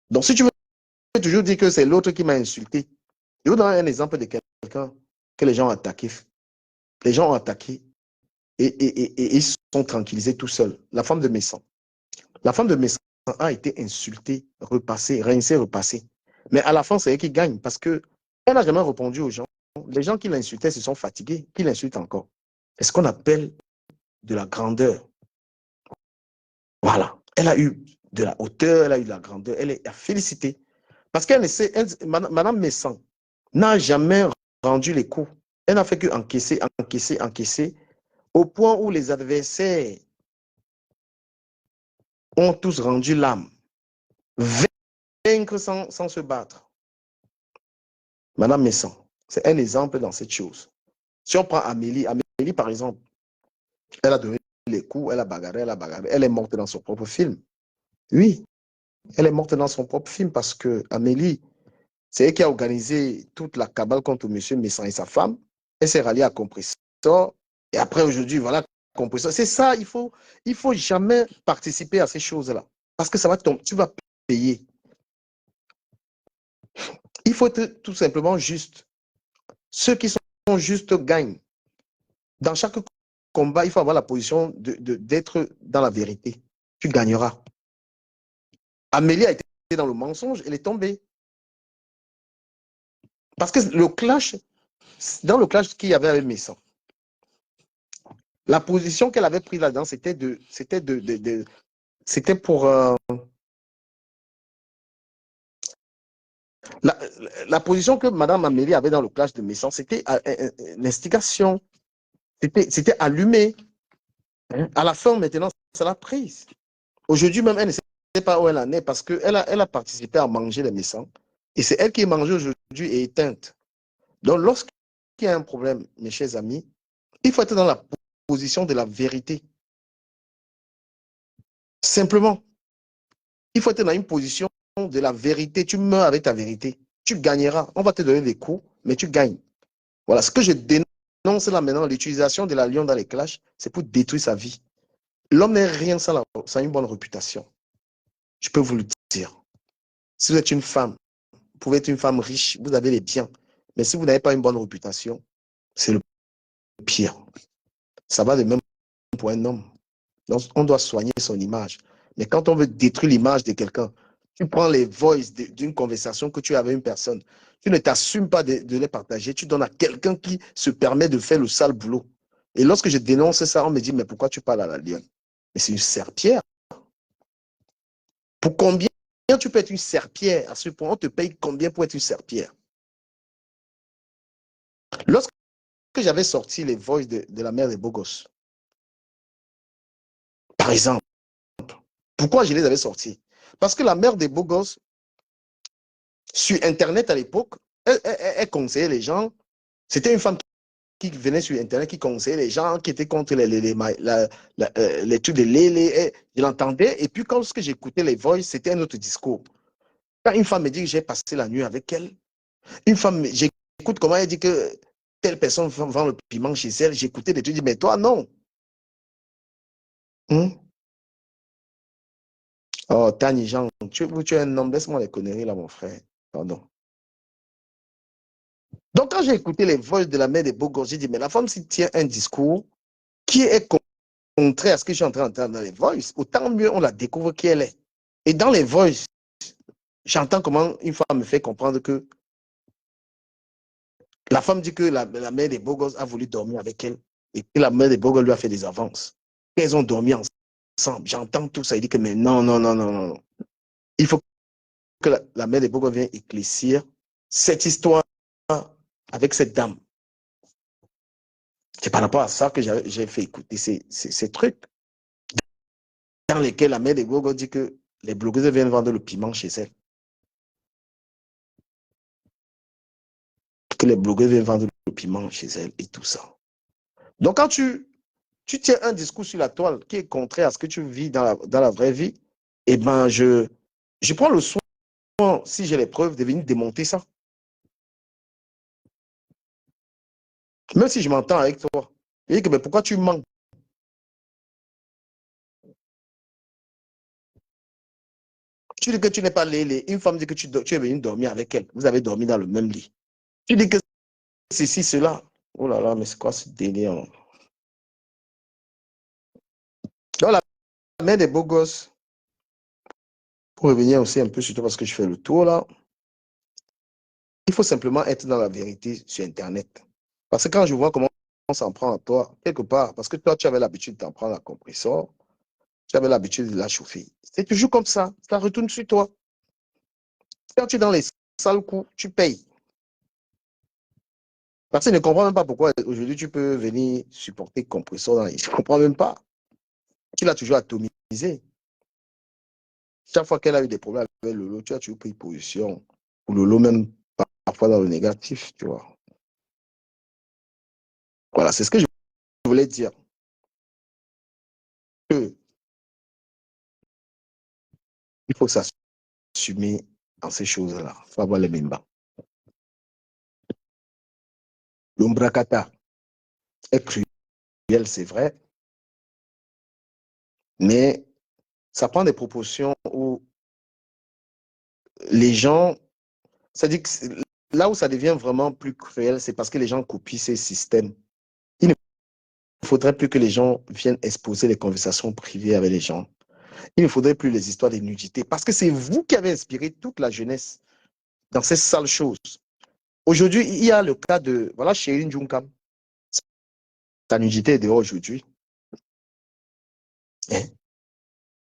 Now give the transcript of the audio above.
Donc, si tu veux toujours dire que c'est l'autre qui m'a insulté, je vous donne un exemple de quelqu'un que les gens ont attaqué. Les gens ont attaqué et ils sont tranquillisés tout seuls. La femme de Messan. La femme de Messan a été insultée, repassée, rincée, repassée. Mais à la fin, c'est elle qui gagne parce qu'elle n'a jamais répondu aux gens. Les gens qui l'insultaient se sont fatigués, qui l'insultent encore. C'est ce qu'on appelle de la grandeur. Voilà. Elle a eu de la hauteur, elle a eu de la grandeur, elle est félicitée. Parce qu'elle essaie, Madame Messan n'a jamais rendu les coups. Elle n'a fait que encaisser, encaisser, encaisser, au point où les adversaires ont tous rendu l'âme. Vaincre sans se battre. Madame Messan, c'est un exemple dans cette chose. Si on prend Amélie, Amélie, par exemple, elle a donné les coups, elle a bagarré, elle est morte dans son propre film. Oui, elle est morte dans son propre film parce que Amélie, c'est elle qui a organisé toute la cabale contre M. Messan et sa femme. Elle s'est ralliée à Compressor. Et après, aujourd'hui, voilà, Compressor. C'est ça, il faut jamais participer à ces choses-là. Parce que ça va tu vas payer. Il faut être tout simplement juste. Ceux qui sont justes gagnent. Dans chaque combat, il faut avoir la position d'être dans la vérité. Tu gagneras. Amélie a été dans le mensonge, elle est tombée. Parce que le clash, dans le clash qu'il y avait avec Messan, la position qu'elle avait prise là-dedans, c'était pour la position que Mme Amélie avait dans le clash de Messan, c'était l'instigation, c'était allumé. Hein? À la fin, maintenant, ça l'a prise. Aujourd'hui, même, elle ne sait pas où elle en est parce qu'elle a participé à manger les Messans. Et c'est elle qui est mangée aujourd'hui et éteinte. Donc, lorsqu'il y a un problème, mes chers amis, il faut être dans la position de la vérité. Simplement, il faut être dans une position de la vérité. Tu meurs avec ta vérité. Tu gagneras. On va te donner des coups, mais tu gagnes. Voilà, ce que je dénonce là maintenant, l'utilisation de la lion dans les clashs, c'est pour détruire sa vie. L'homme n'est rien sans une bonne réputation. Je peux vous le dire. Si vous êtes une femme, vous pouvez être une femme riche, vous avez les biens. Mais si vous n'avez pas une bonne réputation, c'est le pire. Ça va de même pour un homme. Donc, on doit soigner son image. Mais quand on veut détruire l'image de quelqu'un, tu prends les voices d'une conversation que tu as avec une personne, tu ne t'assumes pas de les partager, tu donnes à quelqu'un qui se permet de faire le sale boulot. Et lorsque je dénonce ça, on me dit, mais pourquoi tu parles à la lionne? Mais c'est une serpillère. Pour combien tu peux être une serpillère à ce point? On te paye combien pour être une serpillère? Lorsque j'avais sorti les voices de la mère des beaux gosses, par exemple, pourquoi je les avais sortis? Parce que la mère des beaux gosses, sur Internet à l'époque, elle conseillait les gens. C'était une femme qui venait sur Internet, qui conseillait les gens, qui étaient contre les trucs de lait. Je l'entendais. Et puis, quand j'écoutais les voix, c'était un autre discours. Quand une femme me dit que j'ai passé la nuit avec elle, une femme, j'écoute comment elle dit que telle personne vend le piment chez elle, j'écoutais des trucs, je dis, mais toi, non. Oh, Tani Jean, tu es un homme, laisse-moi les conneries là, mon frère. Pardon. Donc, quand j'ai écouté les voix de la mère des beaux gosses, j'ai dit, mais la femme, s'il tient un discours qui est contraire à ce que je suis en train d'entendre dans les voices, autant mieux on la découvre qui elle est. Et dans les voices, j'entends comment une femme me fait comprendre que la femme dit que la mère des beaux gosses a voulu dormir avec elle et que la mère des beaux gosses lui a fait des avances. Elles ont dormi ensemble. J'entends tout ça. Il dit que, mais non, non, non, non, non. Il faut que la mère des beaux gosses vienne éclaircir cette histoire avec cette dame. C'est par rapport à ça que j'ai fait écouter ces trucs dans lesquels la mère des beaux gosses dit que les blogueuses viennent vendre le piment chez elle. Que les blogueurs viennent vendre le piment chez elle et tout ça. Donc, quand tu tiens un discours sur la toile qui est contraire à ce que tu vis dans la vraie vie, eh ben, je prends le soin, si j'ai les preuves, de venir démonter ça. Même si je m'entends avec toi. Je dis que, mais pourquoi tu mens? Tu dis que tu n'es pas lélé. Une femme dit que tu es venu dormir avec elle. Vous avez dormi dans le même lit. Tu dis que ceci, cela. Oh là là, mais c'est quoi ce délire? Dans la mère des beaux gosses, pour revenir aussi un peu sur toi parce que je fais le tour là, il faut simplement être dans la vérité sur Internet. Parce que quand je vois comment on s'en prend à toi, quelque part, parce que toi, tu avais l'habitude d'en prendre la compresseur, tu avais l'habitude de la chauffer. C'est toujours comme ça retourne sur toi. Quand tu es dans les sales coups, tu payes. Parce que je ne comprends même pas pourquoi aujourd'hui tu peux venir supporter compresseur dans les... Je ne comprends même pas. Tu l'as toujours atomisé. Chaque fois qu'elle a eu des problèmes avec Lolo, tu as toujours pris position. Ou Lolo même parfois dans le négatif, tu vois. Voilà, c'est ce que je voulais dire. Que il faut s'assumer dans ces choses-là. Il faut avoir les mêmes bas. L'ombracata est cruel, c'est vrai, mais ça prend des proportions où les gens, c'est-à-dire que là où ça devient vraiment plus cruel, c'est parce que les gens copient ces systèmes. Il ne faudrait plus que les gens viennent exposer les conversations privées avec les gens. Il ne faudrait plus les histoires de nudité, parce que c'est vous qui avez inspiré toute la jeunesse dans ces sales choses. Aujourd'hui, il y a le cas de, voilà, Chéline Junkam. Sa nudité est dehors aujourd'hui. Hein?